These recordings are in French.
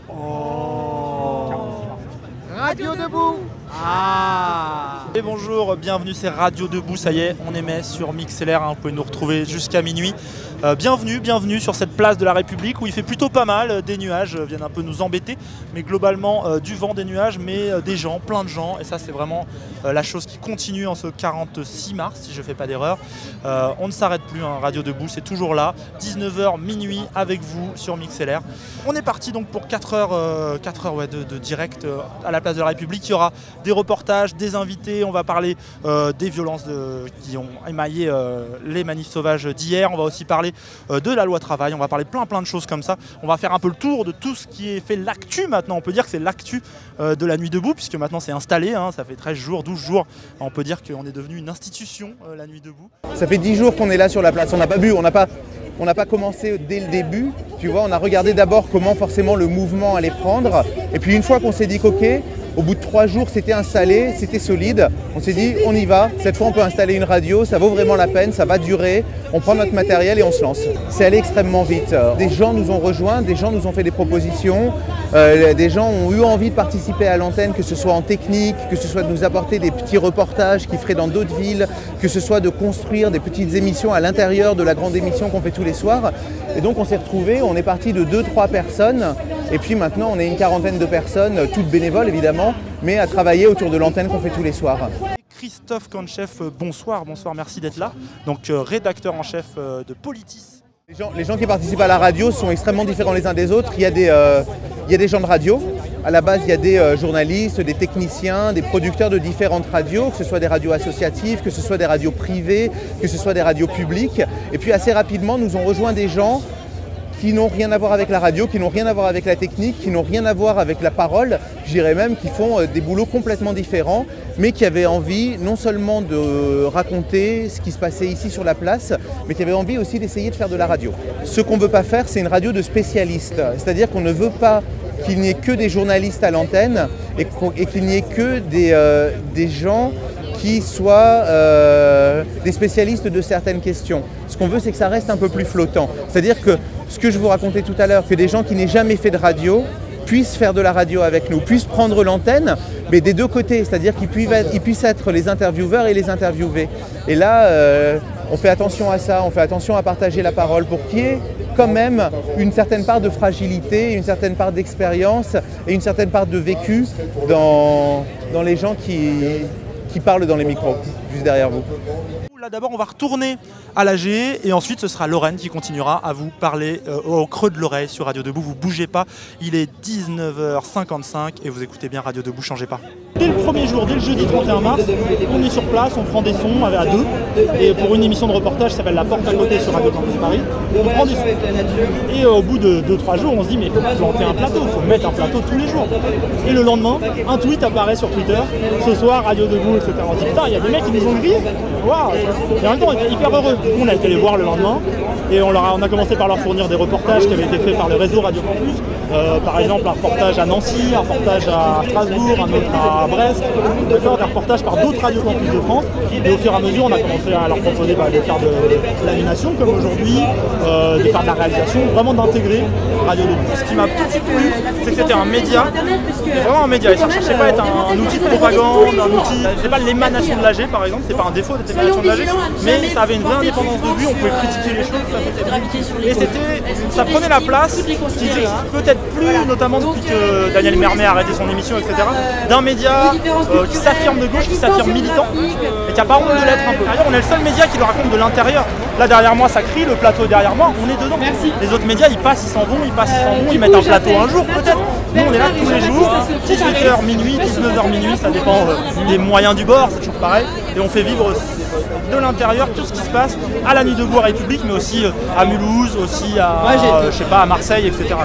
Oh. Radio Debout. Ah. Et bonjour, bienvenue, c'est Radio Debout, ça y est, on émet sur MixLR, vous pouvez nous retrouver jusqu'à minuit. Bienvenue sur cette place de la République où il fait plutôt pas mal, des nuages viennent un peu nous embêter, mais globalement du vent, des nuages, mais des gens, plein de gens, et ça c'est vraiment la chose qui continue en ce 46 mars, si je ne fais pas d'erreur. On ne s'arrête plus, hein, Radio Debout, c'est toujours là, 19h, minuit, avec vous sur MixLR. On est parti donc pour 4 heures de direct à la place de la République. Il y aura des reportages, des invités, on va parler des violences qui ont émaillé les manifs sauvages d'hier, on va aussi parler de la loi travail, on va parler plein de choses comme ça. On va faire un peu le tour de tout ce qui est fait l'actu maintenant, on peut dire que c'est l'actu de la Nuit Debout, puisque maintenant c'est installé, hein, ça fait 13 jours, 12 jours, on peut dire qu'on est devenu une institution, la Nuit Debout. Ça fait 10 jours qu'on est là sur la place, on n'a pas bu, on n'a pas commencé dès le début, tu vois, on a regardé d'abord comment forcément le mouvement allait prendre, et puis une fois qu'on s'est dit qu'ok, au bout de 3 jours, c'était installé, c'était solide. On s'est dit, on y va. Cette fois, on peut installer une radio. Ça vaut vraiment la peine. Ça va durer. On prend notre matériel et on se lance. C'est allé extrêmement vite. Des gens nous ont rejoints. Des gens nous ont fait des propositions. Des gens ont eu envie de participer à l'antenne, que ce soit en technique, que ce soit de nous apporter des petits reportages qu'ils feraient dans d'autres villes, que ce soit de construire des petites émissions à l'intérieur de la grande émission qu'on fait tous les soirs. Et donc, on s'est retrouvés. On est parti de 2-3 personnes. Et puis maintenant, on est une quarantaine de personnes, toutes bénévoles évidemment, mais à travailler autour de l'antenne qu'on fait tous les soirs. Christophe Konchef, bonsoir, merci d'être là. Donc rédacteur en chef de Politis. Les gens qui participent à la radio sont extrêmement différents les uns des autres. Il y a des gens de radio. À la base, il y a des journalistes, des techniciens, des producteurs de différentes radios, que ce soit des radios associatives, que ce soit des radios privées, que ce soit des radios publiques. Et puis assez rapidement, nous ont rejoint des gens qui n'ont rien à voir avec la radio, qui n'ont rien à voir avec la technique, qui n'ont rien à voir avec la parole, je dirais même, qui font des boulots complètement différents, mais qui avaient envie non seulement de raconter ce qui se passait ici sur la place, mais qui avaient envie aussi d'essayer de faire de la radio. Ce qu'on ne veut pas faire, c'est une radio de spécialistes, c'est-à-dire qu'on ne veut pas qu'il n'y ait que des journalistes à l'antenne et qu'il n'y ait que des gens qui soient des spécialistes de certaines questions. Ce qu'on veut, c'est que ça reste un peu plus flottant. C'est-à-dire que ce que je vous racontais tout à l'heure, que des gens qui n'aient jamais fait de radio puissent faire de la radio avec nous, puissent prendre l'antenne, mais des deux côtés, c'est-à-dire qu'ils puissent être les intervieweurs et les interviewés. Et là, on fait attention à ça, on fait attention à partager la parole pour qu'il y ait quand même une certaine part de fragilité, une certaine part d'expérience et une certaine part de vécu dans les gens qui parlent dans les micros, juste derrière vous. Là d'abord on va retourner à l'AG et ensuite ce sera Lorraine qui continuera à vous parler au creux de l'oreille sur Radio Debout. Vous bougez pas, il est 19h55 et vous écoutez bien Radio Debout, changez pas. Dès le premier jour, dès le jeudi 31 mars, on est sur place, on prend des sons à deux et pour une émission de reportage qui s'appelle La Porte à côté sur Radio Campus Paris, on prend des sons. Et au bout de 2-3 jours, on se dit mais il faut planter un plateau, il faut mettre un plateau tous les jours. Et le lendemain, un tweet apparaît sur Twitter, ce soir Radio Debout, etc. On se dit putain, il y a des mecs qui nous ont grillé. Waouh. Et en même temps, on était hyper heureux. Du coup, on a été les voir le lendemain et on a commencé par leur fournir des reportages qui avaient été faits par le réseau Radio Campus. Par exemple, un reportage à Nancy, un reportage à Strasbourg, un autre à Brest, des reportages par d'autres radios campus de France. Et au fur et à mesure, on a commencé à leur proposer de faire de l'animation, comme aujourd'hui, de faire de la réalisation, vraiment d'intégrer Radio Debout. Ce qui m'a tout de suite plu, c'est que c'était un média, vraiment un média. Et ça ne cherchait pas à être un outil de propagande, un outil. C'est pas l'émanation de l'AG, par exemple, c'est pas un défaut d'être l'émanation de l'AG, mais ça avait une vraie indépendance de vue, on pouvait critiquer les choses. Et ça prenait la place, qui peut-être plus, notamment depuis que Daniel Mermet a arrêté son émission, etc., d'un média qui s'affirme de gauche, qui s'affirme militant, et qui n'a pas honte de l'être un peu. D'ailleurs, on est le seul média qui le raconte de l'intérieur. Là, derrière moi, ça crie, le plateau est derrière moi, on est dedans. Les autres médias, ils passent, ils s'en vont, ils mettent un plateau un jour, peut-être. Nous, on est là tous les jours, 18h minuit, 19h minuit, ça dépend des moyens du bord, c'est toujours pareil, et on fait vivre de l'intérieur tout ce qui se passe à la Nuit Debout à République, mais aussi à Mulhouse, aussi à Marseille, etc.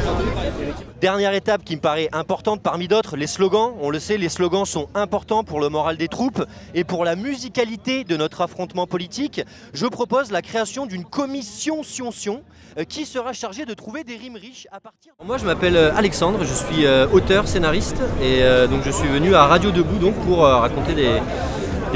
Dernière étape qui me paraît importante parmi d'autres, les slogans. On le sait, les slogans sont importants pour le moral des troupes et pour la musicalité de notre affrontement politique. Je propose la création d'une commission qui sera chargée de trouver des rimes riches à partir... Moi je m'appelle Alexandre, je suis auteur, scénariste et donc je suis venu à Radio Debout donc, pour raconter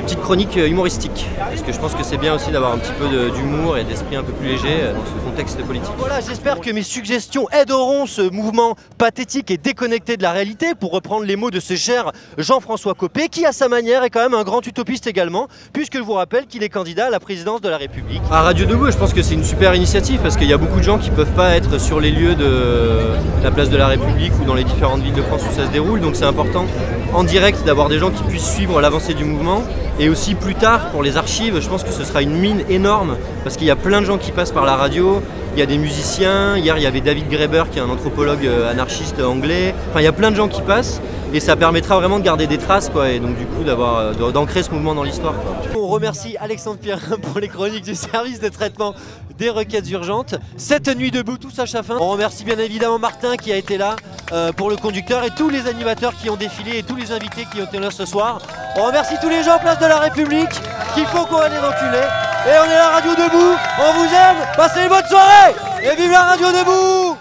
petites chroniques humoristiques. Parce que je pense que c'est bien aussi d'avoir un petit peu d'humour et d'esprit un peu plus léger dans ce contexte politique. Voilà, j'espère que mes suggestions aideront ce mouvement pathétique et déconnecté de la réalité, pour reprendre les mots de ce cher Jean-François Copé, qui à sa manière est quand même un grand utopiste également, puisque je vous rappelle qu'il est candidat à la présidence de la République. À Radio Debout, je pense que c'est une super initiative, parce qu'il y a beaucoup de gens qui ne peuvent pas être sur les lieux de la place de la République ou dans les différentes villes de France où ça se déroule, donc c'est important en direct d'avoir des gens qui puissent suivre l'avancée du mouvement. Et aussi plus tard, pour les archives, je pense que ce sera une mine énorme, parce qu'il y a plein de gens qui passent par la radio, il y a des musiciens, hier il y avait David Graeber qui est un anthropologue anarchiste anglais, enfin il y a plein de gens qui passent, et ça permettra vraiment de garder des traces, quoi, et donc du coup d'ancrer ce mouvement dans l'histoire. On remercie Alexandre Pierrin pour les chroniques du service de traitement des requêtes urgentes. Cette nuit debout, tous à chafin. On remercie bien évidemment Martin qui a été là pour le conducteur, et tous les animateurs qui ont défilé et tous les invités qui ont été là ce soir. On remercie tous les gens en place de la République qu'il faut qu'on aille les enculer. Et on est la Radio Debout, on vous aime, passez une bonne soirée et vive la Radio Debout!